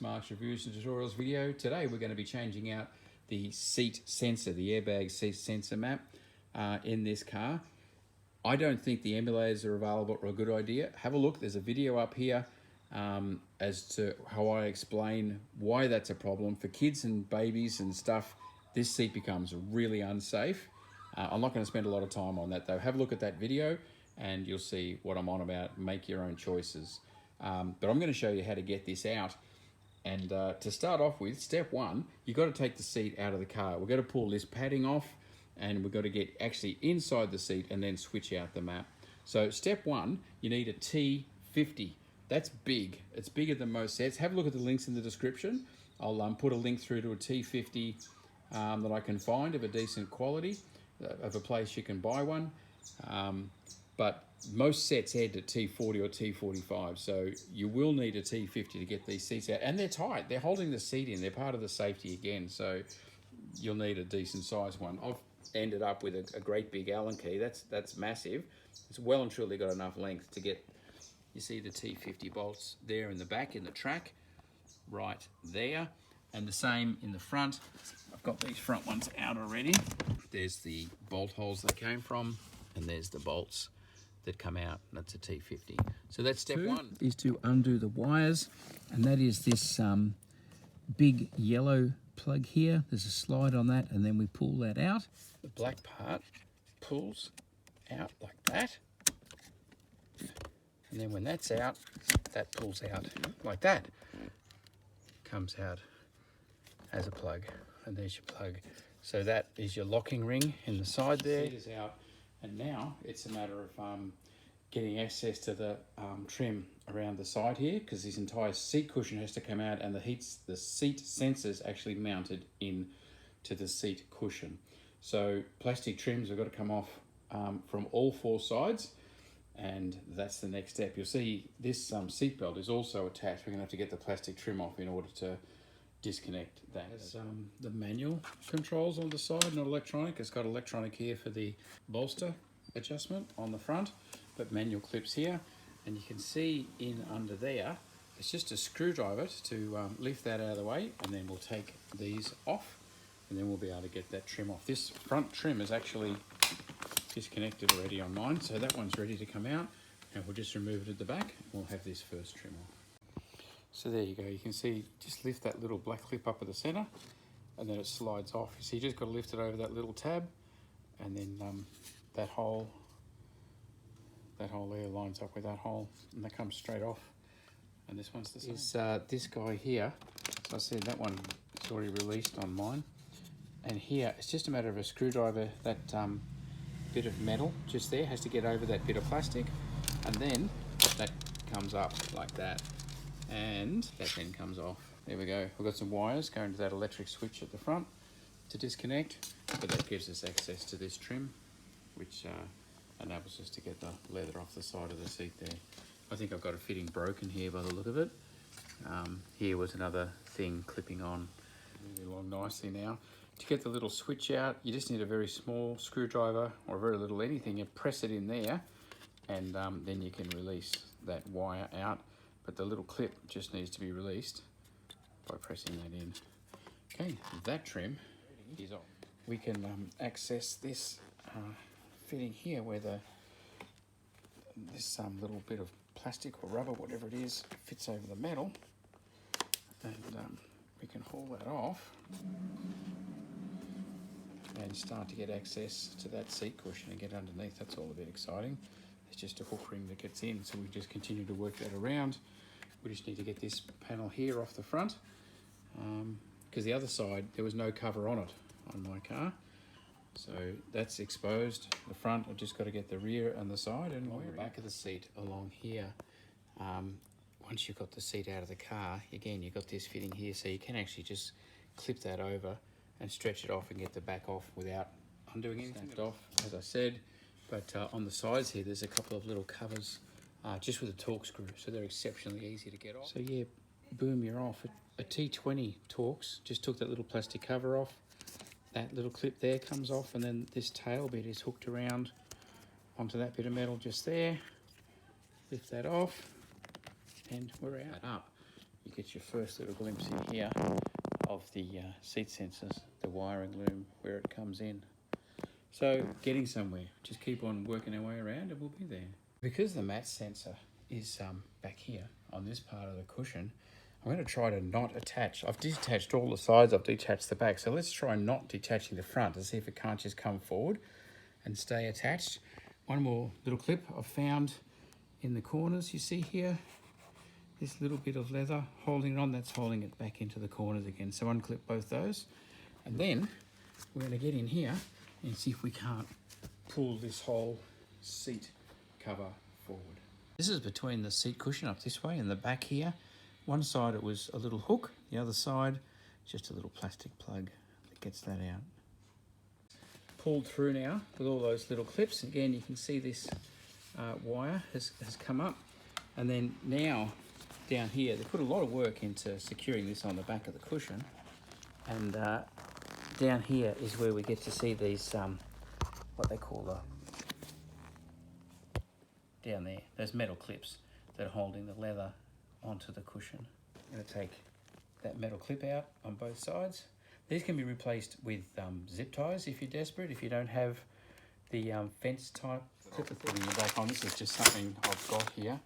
Mark's Reviews and Tutorials video. Today we're going to be changing out the seat sensor, the airbag seat sensor map in this car. I don't think the emulators are available or a good idea. Have a look, there's a video up here as to how I explain why that's a problem. For kids and babies and stuff, this seat becomes really unsafe. I'm not going to spend a lot of time on that though. Have a look at that video and you'll see what I'm on about. Make your own choices. But I'm going to show you how to get this out. And to start off with, step one, you've got to take the seat out of the car. We've got to pull this padding off and we've got to get actually inside the seat and then switch out the map. So step one, you need a T50. That's big. It's bigger than most sets. Have a look at the links in the description. I'll put a link through to a T50 that I can find of a decent quality, of a place you can buy one. But most sets head to T40 or T45, so you will need a T50 to get these seats out. And they're tight, they're holding the seat in, they're part of the safety again, so you'll need a decent size one. I've ended up with a great big Allen key, that's massive. It's well and truly got enough length to get, you see the T50 bolts there in the back, in the track, right there, and the same in the front. I've got these front ones out already. There's the bolt holes they came from, and there's the bolts that come out, and that's a T50. So that's step one. Is to undo the wires, and that is this big yellow plug here. There's a slide on that, and then we pull that out. The black part pulls out like that. And then when that's out, that pulls out like that. Comes out as a plug, and there's your plug. So that is your locking ring in the side there. Seat is out. And now it's a matter of getting access to the trim around the side here, because this entire seat cushion has to come out, and the seat sensor's actually mounted in to the seat cushion. So plastic trims have got to come off from all four sides, and that's the next step. You'll see this seat belt is also attached. We're going to have to get the plastic trim off in order to disconnect that. There's the manual controls on the side, not electronic. It's got electronic here for the bolster adjustment on the front, but manual clips here. And you can see in under there, it's just a screwdriver to lift that out of the way, and then we'll take these off, and then we'll be able to get that trim off. This front trim is actually disconnected already on mine, so that one's ready to come out, and we'll just remove it at the back. We'll have this first trim off. So there you go, you can see, just lift that little black clip up at the center, and then it slides off. So you just got to lift it over that little tab, and then that hole there lines up with that hole, and that comes straight off. And this one's the same. This guy here, so I said that one is already released on mine. And here, it's just a matter of a screwdriver, that bit of metal just there has to get over that bit of plastic, and then that comes up like that. And that then comes off. There we go. We've got some wires going to that electric switch at the front to disconnect, but that gives us access to this trim, which enables us to get the leather off the side of the seat there. I think I've got a fitting broken here by the look of it. Here was another thing clipping on really along nicely now. To get the little switch out, you just need a very small screwdriver or very little anything. You press it in there, and then you can release that wire out. But the little clip just needs to be released by pressing that in. Okay, that trim is on. We can access this fitting here where this little bit of plastic or rubber, whatever it is, fits over the metal. And we can haul that off and start to get access to that seat cushion and get underneath. That's all a bit exciting. It's just a hook ring that gets in, so we just continue to work that around. We just need to get this panel here off the front, because the other side, there was no cover on it on my car. So that's exposed. The front, I've just got to get the rear and the side, and along the back of the seat along here. Once you've got the seat out of the car, again, you've got this fitting here, so you can actually just clip that over and stretch it off and get the back off without undoing anything. Snapped off, as I said. But on the sides here, there's a couple of little covers just with a Torx screw, so they're exceptionally easy to get off. So yeah, boom, you're off. A T20 Torx just took that little plastic cover off. That little clip there comes off, and then this tail bit is hooked around onto that bit of metal just there. Lift that off, and we're out. Up. you get your first little glimpse in here of the seat sensors, the wiring loom where it comes in. So getting somewhere, just keep on working our way around and we'll be there. Because the mat sensor is back here on this part of the cushion, I'm going to try to not attach. I've detached all the sides, I've detached the back, so let's try not detaching the front to see if it can't just come forward and stay attached. One more little clip I've found in the corners, you see here, this little bit of leather holding it on, that's holding it back into the corners again. So unclip both those, and then we're going to get in here and see if we can't pull this whole seat cover forward. This is between the seat cushion up this way and the back here. One side it was a little hook, the other side just a little plastic plug that gets that out. Pulled through now with all those little clips. Again, you can see this wire has come up, and then now down here they put a lot of work into securing this on the back of the cushion, and down here is where we get to see these what they call down there, those metal clips that are holding the leather onto the cushion. I'm going to take that metal clip out on both sides. These can be replaced with zip ties if you're desperate, if you don't have the fence type clip of putting it back on. This is just something I've got here.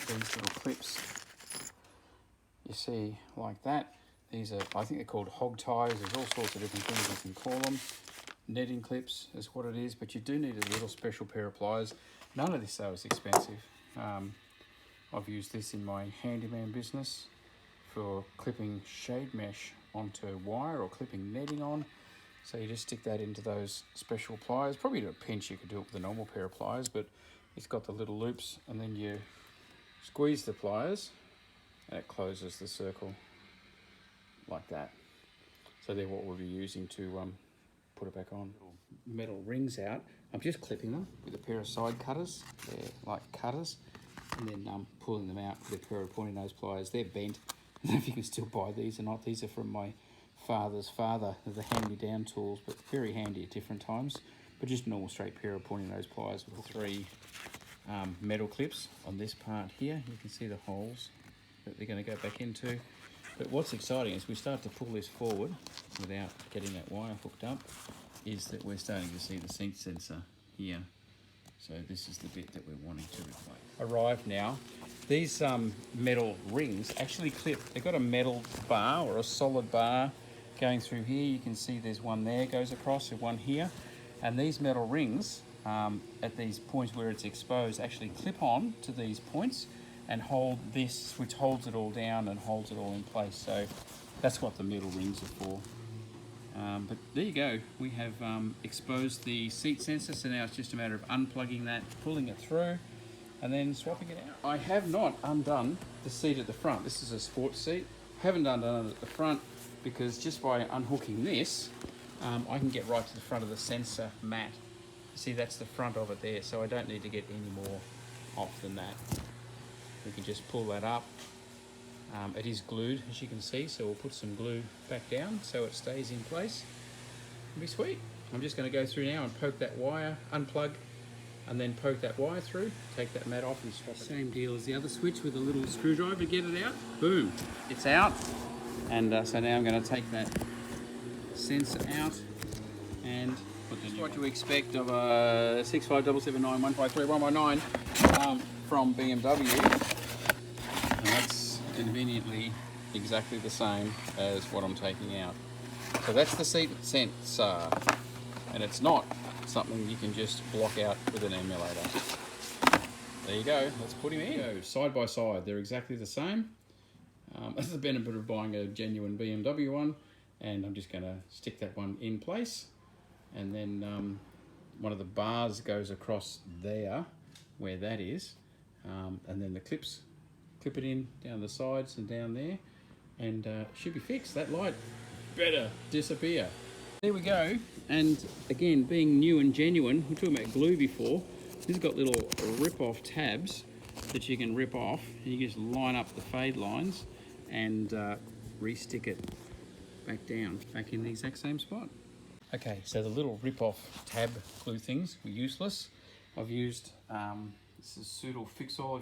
These little clips, you see, like that. These are, I think they're called hog ties. There's all sorts of different things you can call them. Netting clips is what it is, but you do need a little special pair of pliers. None of this though is expensive. I've used this in my handyman business for clipping shade mesh onto wire or clipping netting on. So you just stick that into those special pliers. Probably to a pinch, you could do it with a normal pair of pliers, but it's got the little loops, and then you squeeze the pliers and it closes the circle like that. So they're what we'll be using to put it back on. Metal rings out. I'm just clipping them with a pair of side cutters. They're like cutters, and then pulling them out with a pair of pointy nose pliers. They're bent. I don't know if you can still buy these or not. These are from my father's father. They're the hand-me-down tools, but very handy at different times. But just a normal straight pair of pointy nose pliers with 3 metal clips on this part here. You can see the holes that they're going to go back into. But what's exciting is we start to pull this forward without getting that wire hooked up, is that we're starting to see the seat sensor here. So this is the bit that we're wanting to replace. Arrived now. These metal rings actually clip. They've got a metal bar or a solid bar going through here. You can see there's one there goes across and one here. And these metal rings at these points where it's exposed actually clip on to these points and hold this, which holds it all down and holds it all in place. So that's what the metal rings are for. But there you go, we have exposed the seat sensor, so now it's just a matter of unplugging that, pulling it through, and then swapping it out. I have not undone the seat at the front. This is a sports seat. Haven't undone it at the front because just by unhooking this, I can get right to the front of the sensor mat. See, that's the front of it there, so I don't need to get any more off than that. We can just pull that up. It is glued, as you can see, so we'll put some glue back down so it stays in place. It'll be sweet. I'm just going to go through now and poke that wire, unplug, and then poke that wire through, take that mat off and swap it. Same deal as the other switch with a little screwdriver to get it out. Boom, it's out. And so now I'm going to take that sensor out and put just what you expect of a 65779153119 from BMW. And that's conveniently exactly the same as what I'm taking out. So that's the seat sensor, and it's not something you can just block out with an emulator. There you go, let's put him in. Side by side, they're exactly the same. That's the benefit of buying a genuine BMW one, and I'm just going to stick that one in place, and then one of the bars goes across there where that is, and then the clips clip it in down the sides and down there, and should be fixed. That light better disappear. There we go. And again, being new and genuine, we were talking about glue before. This has got little rip-off tabs that you can rip off, and you just line up the fade lines and re-stick it back down, back in the exact same spot. Okay, so the little rip-off tab glue things were useless. I've used this is Pseudo Fix All.